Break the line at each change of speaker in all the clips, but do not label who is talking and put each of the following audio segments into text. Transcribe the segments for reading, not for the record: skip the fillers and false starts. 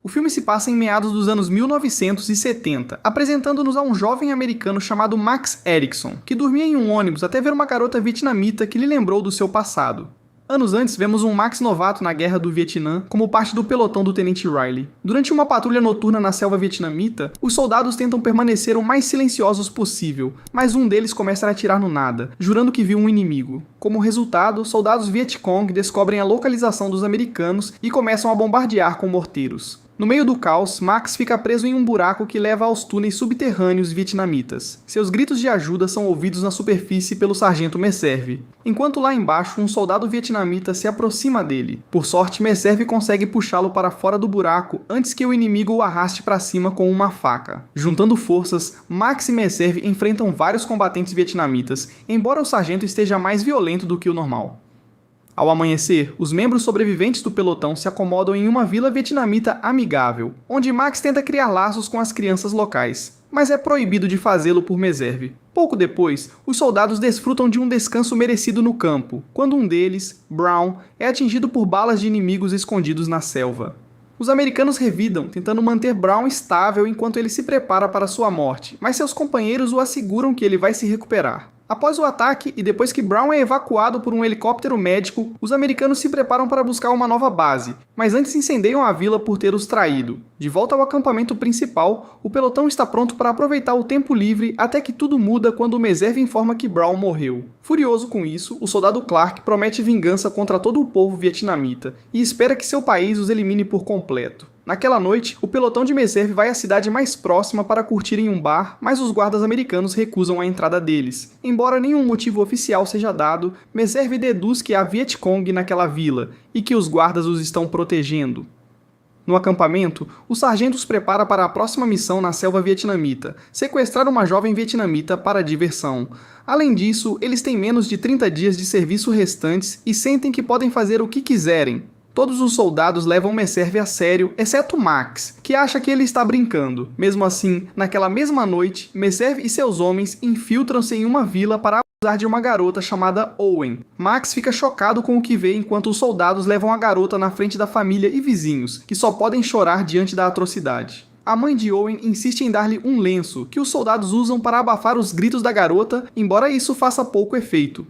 O filme se passa em meados dos anos 1970, apresentando-nos a um jovem americano chamado Max Erickson, que dormia em um ônibus até ver uma garota vietnamita que lhe lembrou do seu passado. Anos antes, vemos um Max novato na Guerra do Vietnã como parte do pelotão do Tenente Riley. Durante uma patrulha noturna na selva vietnamita, os soldados tentam permanecer o mais silenciosos possível, mas um deles começa a atirar no nada, jurando que viu um inimigo. Como resultado, soldados Vietcong descobrem a localização dos americanos e começam a bombardear com morteiros. No meio do caos, Max fica preso em um buraco que leva aos túneis subterrâneos vietnamitas. Seus gritos de ajuda são ouvidos na superfície pelo sargento Meserve. Enquanto lá embaixo, um soldado vietnamita se aproxima dele. Por sorte, Meserve consegue puxá-lo para fora do buraco antes que o inimigo o arraste para cima com uma faca. Juntando forças, Max e Meserve enfrentam vários combatentes vietnamitas, embora o sargento esteja mais violento do que o normal. Ao amanhecer, os membros sobreviventes do pelotão se acomodam em uma vila vietnamita amigável, onde Max tenta criar laços com as crianças locais, mas é proibido de fazê-lo por Meserve. Pouco depois, os soldados desfrutam de um descanso merecido no campo, quando um deles, Brown, é atingido por balas de inimigos escondidos na selva. Os americanos revidam, tentando manter Brown estável enquanto ele se prepara para sua morte, mas seus companheiros o asseguram que ele vai se recuperar. Após o ataque e depois que Brown é evacuado por um helicóptero médico, os americanos se preparam para buscar uma nova base, mas antes incendeiam a vila por ter os traído. De volta ao acampamento principal, o pelotão está pronto para aproveitar o tempo livre até que tudo muda quando o Meserve informa que Brown morreu. Furioso com isso, o soldado Clark promete vingança contra todo o povo vietnamita e espera que seu país os elimine por completo. Naquela noite, o pelotão de Meserve vai à cidade mais próxima para curtir em um bar, mas os guardas americanos recusam a entrada deles. Embora nenhum motivo oficial seja dado, Meserve deduz que há Vietcong naquela vila e que os guardas os estão protegendo. No acampamento, o sargento os prepara para a próxima missão na selva vietnamita, sequestrar uma jovem vietnamita para diversão. Além disso, eles têm menos de 30 dias de serviço restantes e sentem que podem fazer o que quiserem. Todos os soldados levam Meserve a sério, exceto Max, que acha que ele está brincando. Mesmo assim, naquela mesma noite, Meserve e seus homens infiltram-se em uma vila para abusar de uma garota chamada Owen. Max fica chocado com o que vê enquanto os soldados levam a garota na frente da família e vizinhos, que só podem chorar diante da atrocidade. A mãe de Owen insiste em dar-lhe um lenço, que os soldados usam para abafar os gritos da garota, embora isso faça pouco efeito.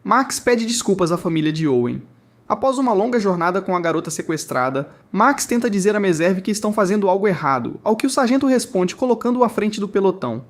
Max pede desculpas à família de Owen. Após uma longa jornada com a garota sequestrada, Max tenta dizer a Meserve que estão fazendo algo errado, ao que o sargento responde colocando-o à frente do pelotão.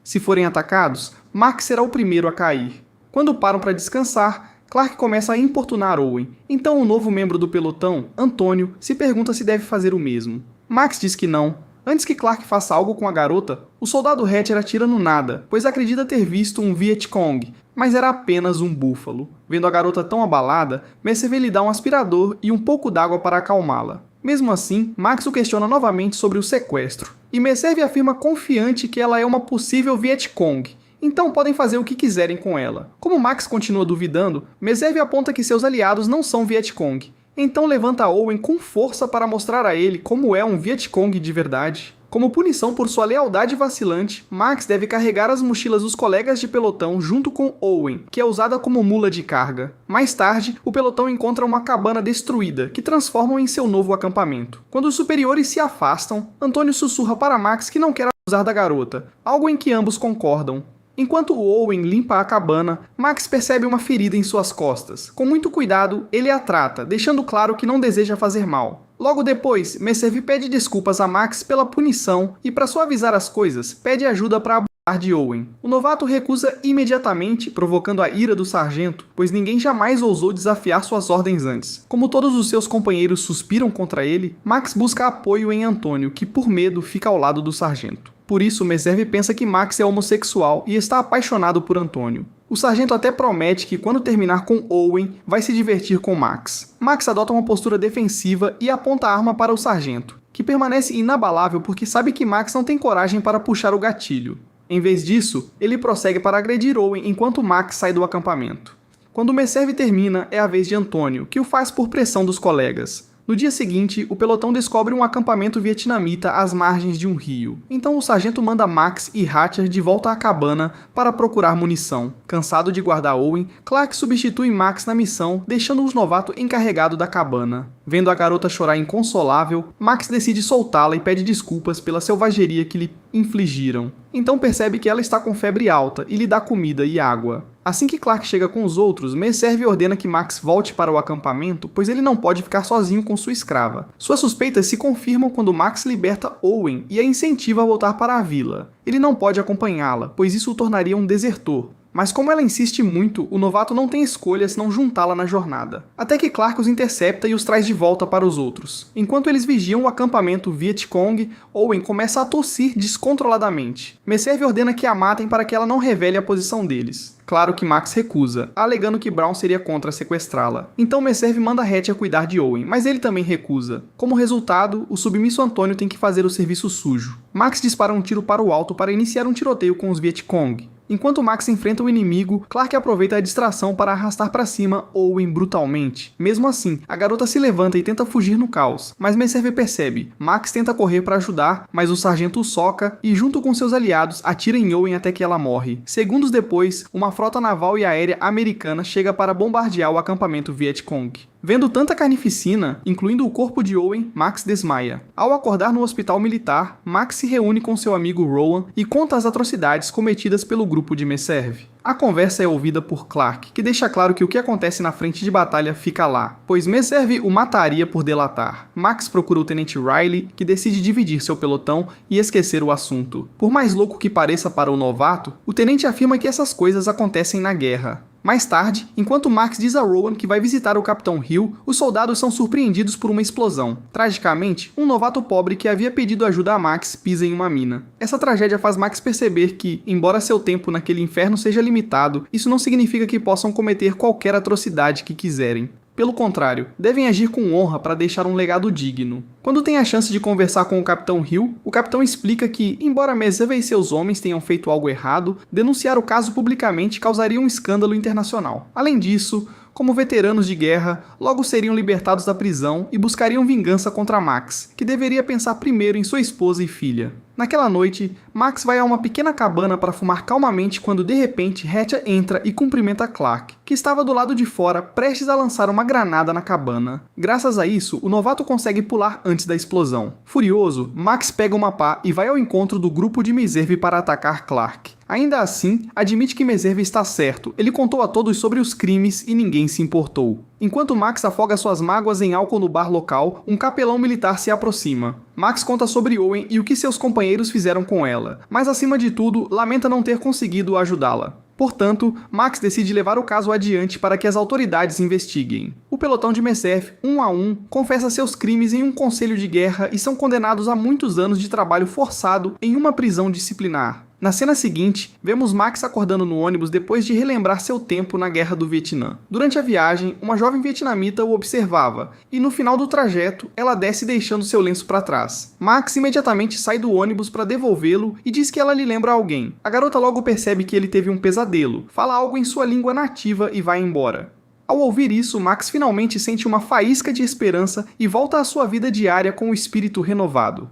Se forem atacados, Max será o primeiro a cair. Quando param para descansar, Clark começa a importunar Owen, então o novo membro do pelotão, Antônio, se pergunta se deve fazer o mesmo. Max diz que não. Antes que Clark faça algo com a garota, o soldado Hatcher atira no nada, pois acredita ter visto um Vietcong, mas era apenas um búfalo. Vendo a garota tão abalada, Meserve lhe dá um aspirador e um pouco d'água para acalmá-la. Mesmo assim, Max o questiona novamente sobre o sequestro, e Meserve afirma confiante que ela é uma possível Vietcong, então podem fazer o que quiserem com ela. Como Max continua duvidando, Meserve aponta que seus aliados não são Vietcong, então levanta Owen com força para mostrar a ele como é um Vietcong de verdade. Como punição por sua lealdade vacilante, Max deve carregar as mochilas dos colegas de pelotão junto com Owen, que é usada como mula de carga. Mais tarde, o pelotão encontra uma cabana destruída, que transformam em seu novo acampamento. Quando os superiores se afastam, Antônio sussurra para Max que não quer abusar da garota, algo em que ambos concordam. Enquanto Owen limpa a cabana, Max percebe uma ferida em suas costas. Com muito cuidado, ele a trata, deixando claro que não deseja fazer mal. Logo depois, Meserve pede desculpas a Max pela punição e, para suavizar as coisas, pede ajuda para abusar de Owen. O novato recusa imediatamente, provocando a ira do sargento, pois ninguém jamais ousou desafiar suas ordens antes. Como todos os seus companheiros suspiram contra ele, Max busca apoio em Antônio, que por medo fica ao lado do sargento. Por isso, Meserve pensa que Max é homossexual e está apaixonado por Antônio. O sargento até promete que, quando terminar com Owen, vai se divertir com Max. Max adota uma postura defensiva e aponta a arma para o sargento, que permanece inabalável porque sabe que Max não tem coragem para puxar o gatilho. Em vez disso, ele prossegue para agredir Owen enquanto Max sai do acampamento. Quando Meserve termina, é a vez de Antônio, que o faz por pressão dos colegas. No dia seguinte, o pelotão descobre um acampamento vietnamita às margens de um rio. Então o sargento manda Max e Hatcher de volta à cabana para procurar munição. Cansado de guardar Owen, Clark substitui Max na missão, deixando os novatos encarregados da cabana. Vendo a garota chorar inconsolável, Max decide soltá-la e pede desculpas pela selvageria que lhe infligiram. Então percebe que ela está com febre alta e lhe dá comida e água. Assim que Clark chega com os outros, Meserve ordena que Max volte para o acampamento, pois ele não pode ficar sozinho com sua escrava. Suas suspeitas se confirmam quando Max liberta Owen e a incentiva a voltar para a vila. Ele não pode acompanhá-la, pois isso o tornaria um desertor. Mas como ela insiste muito, o novato não tem escolha senão juntá-la na jornada. Até que Clark os intercepta e os traz de volta para os outros. Enquanto eles vigiam o acampamento Vietcong, Owen começa a tossir descontroladamente. Meserve ordena que a matem para que ela não revele a posição deles. Claro que Max recusa, alegando que Brown seria contra sequestrá-la. Então Meserve manda Hatcher cuidar de Owen, mas ele também recusa. Como resultado, o submisso Antônio tem que fazer o serviço sujo. Max dispara um tiro para o alto para iniciar um tiroteio com os Vietcong. Enquanto Max enfrenta o inimigo, Clark aproveita a distração para arrastar para cima Owen brutalmente. Mesmo assim, a garota se levanta e tenta fugir no caos, mas Meserve percebe. Max tenta correr para ajudar, mas o sargento o soca e, junto com seus aliados, atira em Owen até que ela morre. Segundos depois, uma frota naval e aérea americana chega para bombardear o acampamento Vietcong. Vendo tanta carnificina, incluindo o corpo de Owen, Max desmaia. Ao acordar no hospital militar, Max se reúne com seu amigo Rowan e conta as atrocidades cometidas pelo grupo de Meserve. A conversa é ouvida por Clark, que deixa claro que o que acontece na frente de batalha fica lá, pois Meserve o mataria por delatar. Max procura o tenente Riley, que decide dividir seu pelotão e esquecer o assunto. Por mais louco que pareça para o novato, o tenente afirma que essas coisas acontecem na guerra. Mais tarde, enquanto Max diz a Rowan que vai visitar o Capitão Hill, os soldados são surpreendidos por uma explosão. Tragicamente, um novato pobre que havia pedido ajuda a Max pisa em uma mina. Essa tragédia faz Max perceber que, embora seu tempo naquele inferno seja limitado, isso não significa que possam cometer qualquer atrocidade que quiserem. Pelo contrário, devem agir com honra para deixar um legado digno. Quando tem a chance de conversar com o Capitão Hill, o capitão explica que, embora Meserve e seus homens tenham feito algo errado, denunciar o caso publicamente causaria um escândalo internacional. Além disso, como veteranos de guerra, logo seriam libertados da prisão e buscariam vingança contra Max, que deveria pensar primeiro em sua esposa e filha. Naquela noite, Max vai a uma pequena cabana para fumar calmamente quando de repente Hatcher entra e cumprimenta Clark, que estava do lado de fora prestes a lançar uma granada na cabana. Graças a isso, o novato consegue pular antes da explosão. Furioso, Max pega uma pá e vai ao encontro do grupo de Meserve para atacar Clark. Ainda assim, admite que Meserve está certo, ele contou a todos sobre os crimes e ninguém se importou. Enquanto Max afoga suas mágoas em álcool no bar local, um capelão militar se aproxima. Max conta sobre Owen e o que seus companheiros fizeram com ela, mas acima de tudo, lamenta não ter conseguido ajudá-la. Portanto, Max decide levar o caso adiante para que as autoridades investiguem. O pelotão de Meserve, um a um, confessa seus crimes em um conselho de guerra e são condenados a muitos anos de trabalho forçado em uma prisão disciplinar. Na cena seguinte, vemos Max acordando no ônibus depois de relembrar seu tempo na Guerra do Vietnã. Durante a viagem, uma jovem vietnamita o observava, e no final do trajeto, ela desce deixando seu lenço para trás. Max imediatamente sai do ônibus para devolvê-lo e diz que ela lhe lembra alguém. A garota logo percebe que ele teve um pesadelo, fala algo em sua língua nativa e vai embora. Ao ouvir isso, Max finalmente sente uma faísca de esperança e volta à sua vida diária com o espírito renovado.